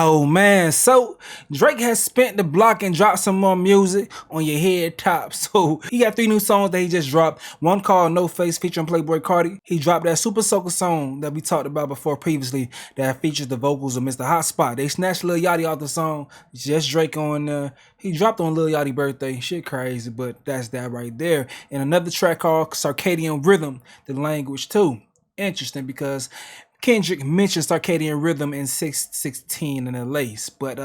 Oh man, so Drake has spent the block and dropped some more music on your head top. So he got 3 new songs that he just dropped. One called No Face featuring Playboy Cardi. He dropped that Super Soaker song that we talked about before previously that features the vocals of Mr. Hotspot. They snatched Lil Yachty off the song. Just Drake on he dropped on Lil Yachty birthday. Shit crazy, but that's that right there. And another track called Circadian Rhythm, the language too. Interesting because Kendrick mentioned circadian rhythm in 616 in the lace. But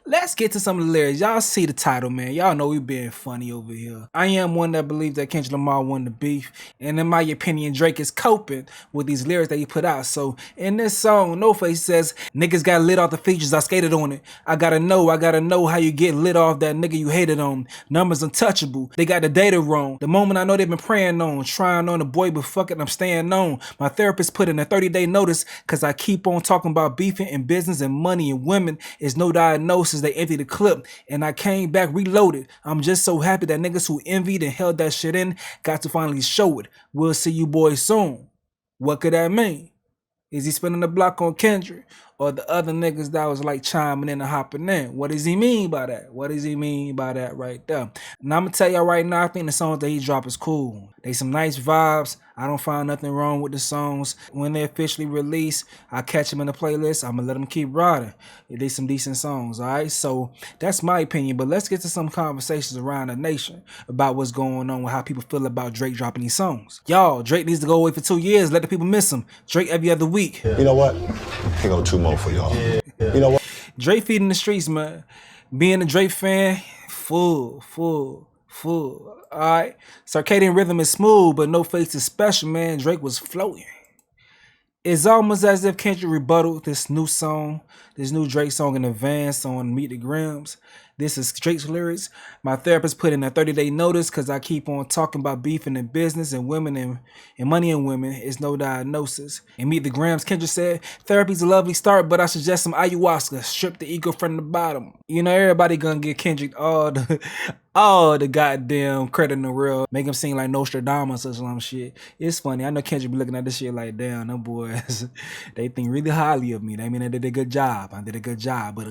let's get to some of the lyrics. Y'all see the title, man. Y'all know we being funny over here. I am one that believes that Kendrick Lamar won the beef. And in my opinion, Drake is coping with these lyrics that he put out. So in this song, No Face says, niggas got lit off the features, I skated on it. I gotta know how you get lit off that nigga you hated on. Numbers untouchable. They got the data wrong. The moment I know they've been praying on, trying on the boy, but fuck it, I'm staying on. My therapist put in a 30-day notice cause I keep on talking about beefing and business and money and women. Is no diagnosis, they empty the clip and I came back reloaded. I'm just so happy that niggas who envied and held that shit in got to finally show it. We'll see you boys soon. What could that mean? Is he spinning the block on Kendrick or the other niggas that was like chiming in and hopping in? What does he mean by that? What does he mean by that right there? And I'm gonna tell y'all right now, I think the songs that he dropped is cool. They some nice vibes. I don't find nothing wrong with the songs. When they officially release, I catch them in the playlist. I'm gonna let them keep riding. They some decent songs, all right? So that's my opinion, but let's get to some conversations around the nation about what's going on with how people feel about Drake dropping these songs. Y'all, Drake needs to go away for 2 years. Let the people miss him. Drake every other week. You know what? Here go 2 more for y'all. You know what? Drake feeding the streets, man. Being a Drake fan, full. All right, circadian rhythm is smooth, but No Face is special, man. Drake was floating. It's almost as if Kendrick rebutted this new song, this new Drake song in advance on Meet the Grams. This is Drake's lyrics. My therapist put in a 30-day notice because I keep on talking about beefing in business and women and money and women. It's no diagnosis. And Meet the Grams, Kendrick said, therapy's a lovely start, but I suggest some ayahuasca. Strip the ego from the bottom. You know, everybody gonna give Kendrick all the goddamn credit in the world. Make him sing like Nostradamus or some shit. It's funny. I know Kendrick be looking at this shit like, damn, them boys, they think really highly of me. They mean I did a good job. I did a good job. But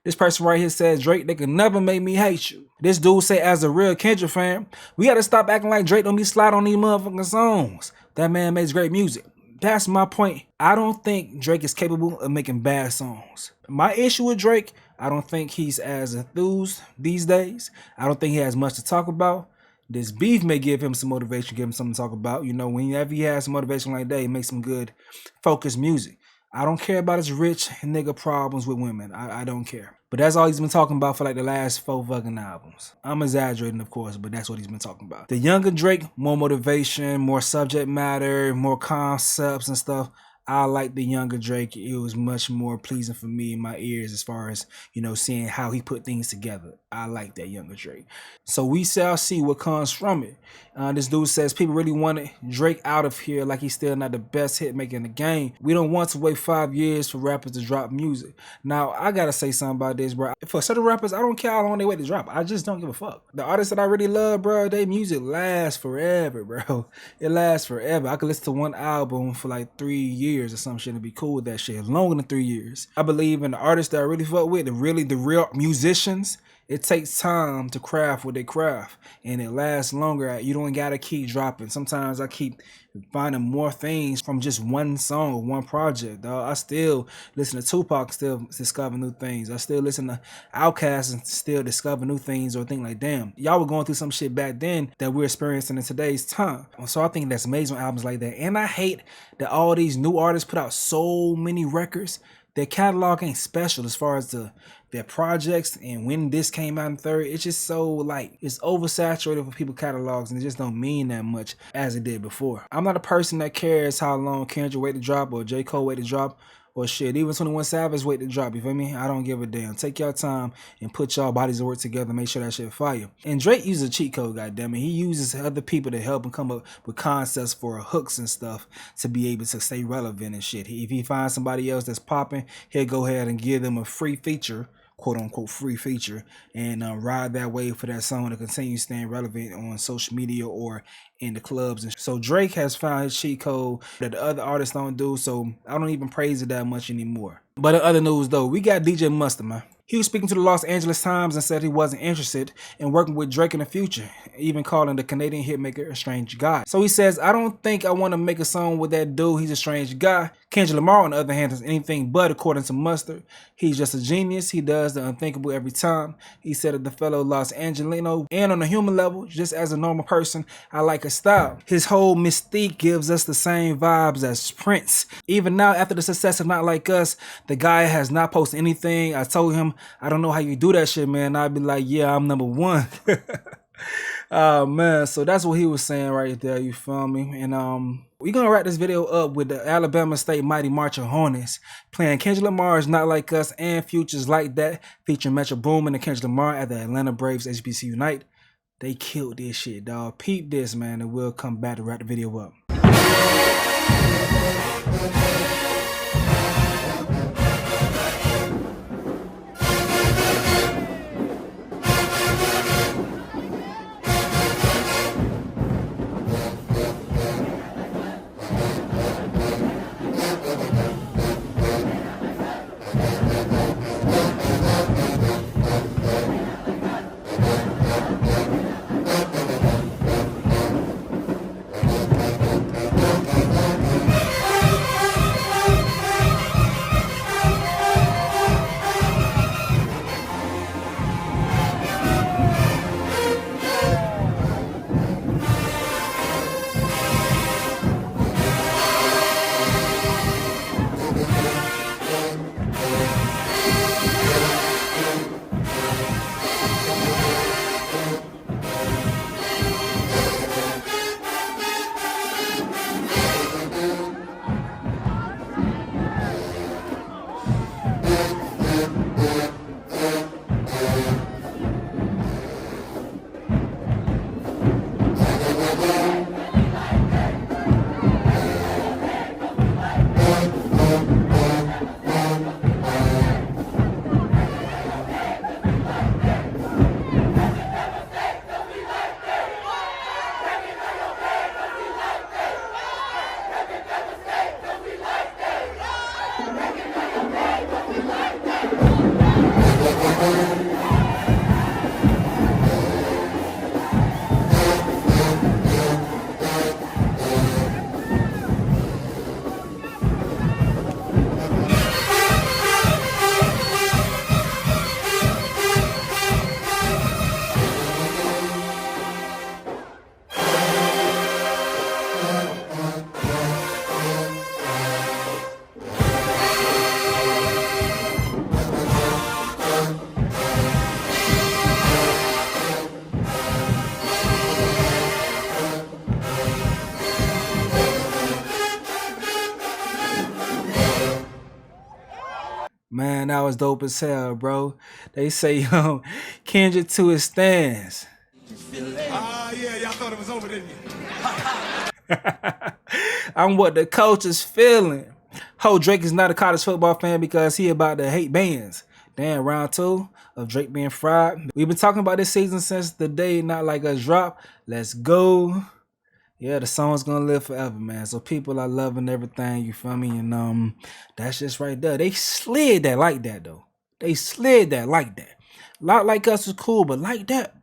this person right here says, Drake, they can never make me hate you. This dude say, as a real Kendrick fan, we gotta stop acting like Drake don't be sliding on these motherfucking songs. That man makes great music. That's my point. I don't think Drake is capable of making bad songs. My issue with Drake, I don't think he's as enthused these days. I don't think he has much to talk about. This beef may give him some motivation, give him something to talk about. You know, whenever he has some motivation like that, he makes some good focused music. I don't care about his rich nigga problems with women. I don't care. But that's all he's been talking about for like the last 4 fucking albums. I'm exaggerating, of course, but that's what he's been talking about. The younger Drake, more motivation, more subject matter, more concepts and stuff. I like the younger Drake. It was much more pleasing for me in my ears as far as, you know, seeing how he put things together. I like that younger Drake. So we shall see what comes from it. This dude says people really wanted Drake out of here like he's still not the best hit maker in the game. We don't want to wait 5 years for rappers to drop music. Now, I gotta say something about this, bro. For certain rappers, I don't care how long they wait to drop. I just don't give a fuck. The artists that I really love, bro, their music lasts forever, bro. It lasts forever. I could listen to one album for like 3 years or some shit and be cool with that shit. Longer than 3 years. I believe in the artists that I really fuck with, the real musicians. It takes time to craft what they craft, and it lasts longer. You don't gotta keep dropping. Sometimes I keep finding more things from just one song or one project, dog. I still listen to Tupac, still discover new things. I still listen to Outkast and still discover new things or think like, damn, y'all were going through some shit back then that we're experiencing in today's time. So I think that's amazing albums like that. And I hate that all these new artists put out so many records. Their catalog ain't special as far as their projects, and when this came out in third, it's just so like it's oversaturated for people catalogs and it just don't mean that much as it did before. I'm not a person that cares how long Kendrick wait to drop or J. Cole wait to drop or shit. Even 21 Savage wait to drop, you feel me? I don't give a damn. Take your time and put y'all bodies of work together, make sure that shit fire. And Drake uses a cheat code, goddammit. He uses other people to help him come up with concepts for hooks and stuff to be able to stay relevant and shit. If he finds somebody else that's popping, he'll go ahead and give them a free feature quote unquote free feature and ride that wave for that song to continue staying relevant on social media or in the clubs. And so Drake has found his cheat code that the other artists don't do, so I don't even praise it that much anymore. But in other news though, we got DJ Mustard, man. He was speaking to the Los Angeles Times and said he wasn't interested in working with Drake in the future, even calling the Canadian hitmaker a strange guy. So he says, I don't think I want to make a song with that dude, he's a strange guy. Kendrick Lamar, on the other hand, is anything but, according to Mustard. He's just a genius, he does the unthinkable every time. He said that the fellow Los Angelino, and on a human level, just as a normal person, I like his style. His whole mystique gives us the same vibes as Prince. Even now, after the success of Not Like Us, the guy has not posted anything. I told him, I don't know how you do that shit, man. I'd be like, yeah, I'm number one. Oh man, so that's what he was saying right there, you feel me? And we're gonna wrap this video up with the Alabama State Mighty Marching Hornets playing Kendrick Lamar's Not Like Us and Futures Like That, featuring Metro Boomin and Kendrick Lamar at the Atlanta Braves HBCU night. They killed this shit, dog. Peep this, man, and we'll come back to wrap the video up. Man, that was dope as hell, bro. They say, Kendrick to his stands. Yeah, y'all thought it was over, didn't you? I'm what the coach is feeling. Ho, Drake is not a college football fan because he about to hate bands. Damn, round 2 of Drake being fried. We've been talking about this season since the day Not Like Us dropped. Let's go. Yeah, the song's gonna live forever, man. So people are loving everything, you feel me? And that's just right there. They slid that like that, though. They slid that like that. Not Like Us was cool, but like that,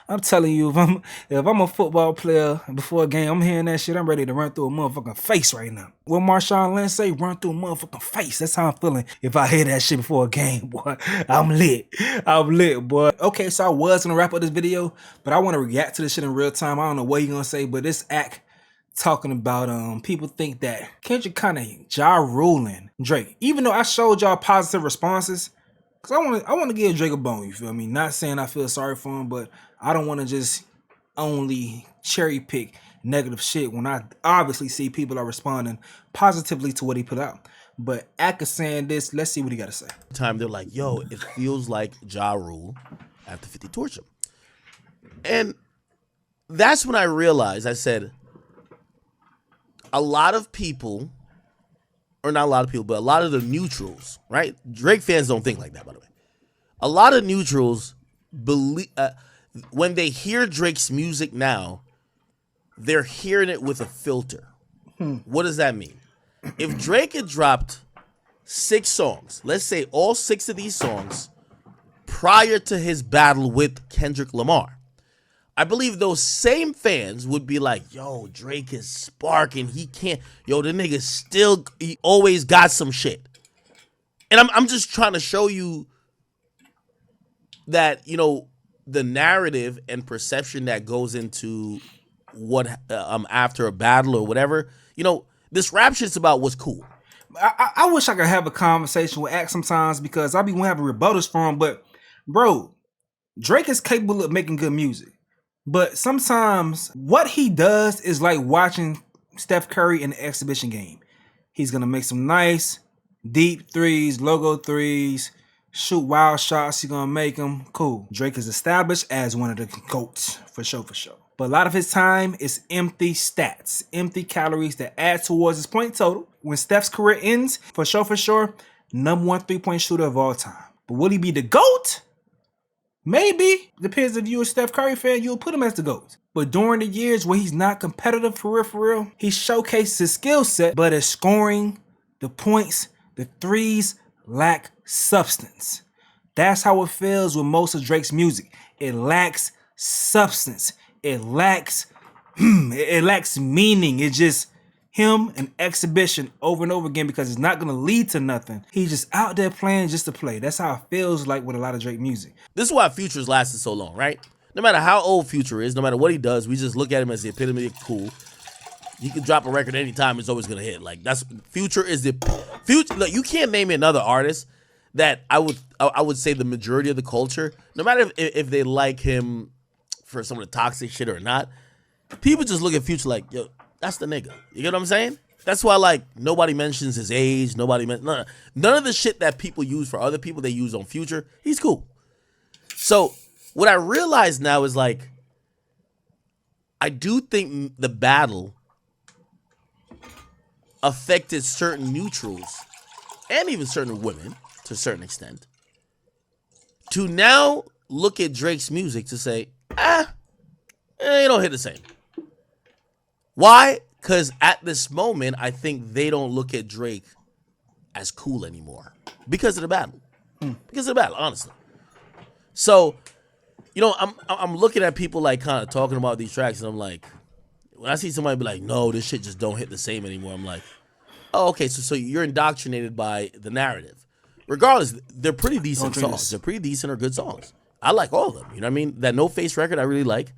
I'm telling you, if I'm a football player before a game, I'm hearing that shit, I'm ready to run through a motherfucking face right now. What Marshawn Lynch say, run through a motherfucking face. That's how I'm feeling if I hear that shit before a game, boy. I'm lit. I'm lit, boy. Okay, so I was gonna wrap up this video, but I want to react to this shit in real time. I don't know what you're gonna say, but this act talking about people think that Kendrick kind of ja ruling Drake. Even though I showed y'all positive responses, cause I want to give Drake a bone, you feel me? Not saying I feel sorry for him, but I don't want to just only cherry pick negative shit when I obviously see people are responding positively to what he put out. But after saying this, let's see what he got to say. Time they're like, yo, it feels like Ja Rule after 50 torture. And that's when I realized, I said, a lot of people, or not a lot of people, but a lot of the neutrals, right? Drake fans don't think like that, by the way. a lot of neutrals believe when they hear Drake's music now, they're hearing it with a filter. What does that mean? If Drake had dropped 6 songs, let's say all 6 of these songs prior to his battle with Kendrick Lamar, I believe those same fans would be like, yo, Drake is sparking. He can't. Yo, the nigga still, he always got some shit. And I'm just trying to show you that, the narrative and perception that goes into what after a battle or whatever. This rap shit's about what's cool. I wish I could have a conversation with Axe sometimes because I be having rebuttals for him. But, bro, Drake is capable of making good music. But sometimes what he does is like watching Steph Curry in the exhibition game. He's going to make some nice, deep threes, logo threes, shoot wild shots. He's going to make them. Cool. Drake is established as one of the GOATs, for sure, for sure. But a lot of his time is empty stats, empty calories that add towards his point total. When Steph's career ends, for sure, number 1 3-point shooter of all time. But will he be the GOAT? Maybe. Depends if you're a Steph Curry fan, you'll put him as the GOAT. But during the years where he's not competitive for real, he showcases his skill set, but his scoring, the points, the threes lack substance. That's how it feels with most of Drake's music. It lacks substance. It lacks meaning. It's just him an exhibition over and over again because it's not going to lead to nothing. He's just out there playing just to play. That's how it feels like with a lot of Drake music. This is why Future's lasted so long, right? No matter how old Future is, no matter what he does, we just look at him as the epitome of cool. He can drop a record anytime, it's always going to hit. Like, that's Future is the Future. Look, you can't name me another artist that I would say the majority of the culture, no matter if they like him for some of the toxic shit or not, people just look at Future like, yo, that's the nigga. You get what I'm saying? That's why, like, nobody mentions his age. None of the shit that people use for other people, they use on Future. He's cool. So what I realize now is, like, I do think the battle affected certain neutrals and even certain women to a certain extent to now look at Drake's music to say, you don't hit the same. Why? Because at this moment, I think they don't look at Drake as cool anymore because of the battle. Because of the battle, honestly. So, I'm looking at people like kind of talking about these tracks, and I'm like, when I see somebody be like, no, this shit just don't hit the same anymore, I'm like, oh, okay, so you're indoctrinated by the narrative. Regardless, they're pretty decent songs. They're pretty decent or good songs. I like all of them. You know what I mean? That No Face record, I really like.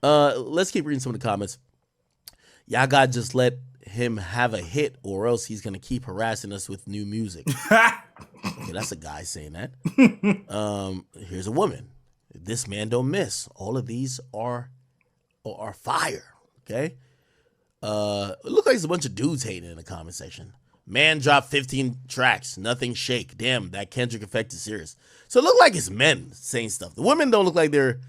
Let's keep reading some of the comments. Y'all gotta just let him have a hit or else he's gonna keep harassing us with new music. Okay, that's a guy saying that. Here's a woman. This man don't miss. All of these are fire. Okay? It look like there's a bunch of dudes hating in the comment section. Man dropped 15 tracks. Nothing shake. Damn, that Kendrick effect is serious. So it look like it's men saying stuff. The women don't look like they're...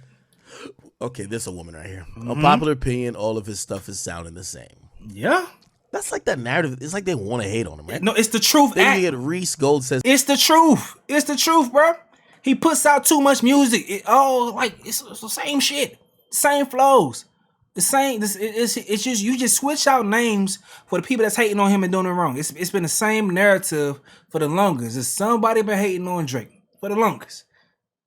Okay, there's a woman right here. A popular opinion, all of his stuff is sounding the same. Yeah. That's like that narrative. It's like they want to hate on him, right? No, it's the truth. Then you get Reese Gold says... It's the truth. It's the truth, bro. He puts out too much music. It's the same shit. Same flows. The same. It's just you just switch out names for the people that's hating on him and doing it wrong. It's been the same narrative for the longest. It's somebody been hating on Drake for the longest.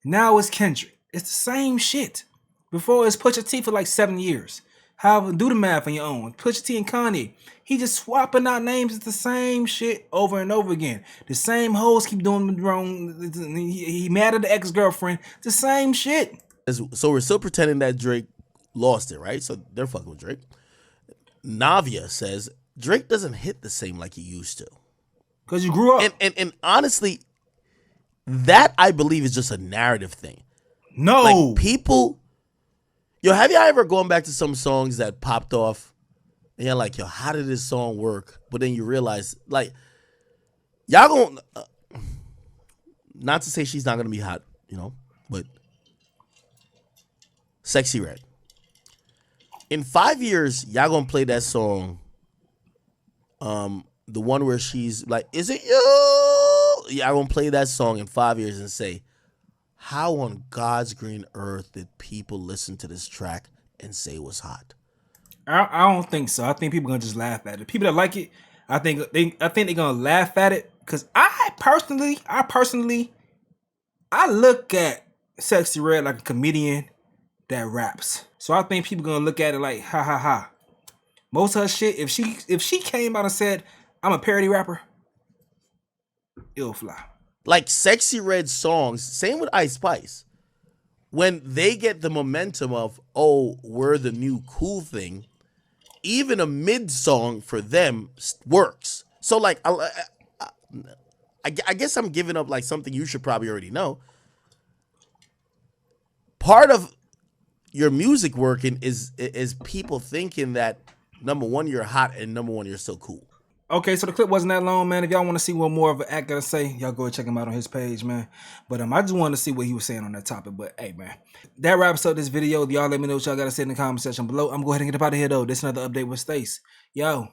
Now it's Kendrick. It's the same shit. Before it's Pusha T for like 7 years. However, do the math on your own. Pusha T and Kanye. He just swapping out names. It's the same shit over and over again. The same hoes keep doing the wrong. He mad at the ex-girlfriend. It's the same shit. So we're still pretending that Drake lost it, right? So they're fucking with Drake. Navia says Drake doesn't hit the same like he used to. Because you grew up. And honestly, that I believe is just a narrative thing. No. Like people... Yo, have you ever gone back to some songs that popped off and you're like, yo, how did this song work? But then you realize, like, y'all gonna, not to say she's not gonna be hot, but Sexy Red. In 5 years, y'all gonna play that song, the one where she's like, is it you? Y'all gonna play that song in 5 years and say, how on God's green earth did people listen to this track and say it was hot? I don't think so. I think people gonna just laugh at it. People that like it, I think they're gonna laugh at it. Cause I personally, I look at Sexy Red like a comedian that raps. So I think people gonna look at it like ha ha ha. Most of her shit, if she came out and said, I'm a parody rapper, it'll fly. Like Sexy Red songs, same with Ice Spice. When they get the momentum of, oh, we're the new cool thing, even a mid song for them works. So like, I guess I'm giving up like something you should probably already know. Part of your music working is people thinking that, number one, you're hot, and number one, you're so cool. Okay, so the clip wasn't that long, man. If y'all want to see what more of an act gotta say, y'all go and check him out on his page, man. But I just wanted to see what he was saying on that topic. But hey, man, that wraps up this video. Y'all let me know what y'all gotta say in the comment section below. I'm going to go ahead and get up out of here, though. This is another update with Stace. Yo.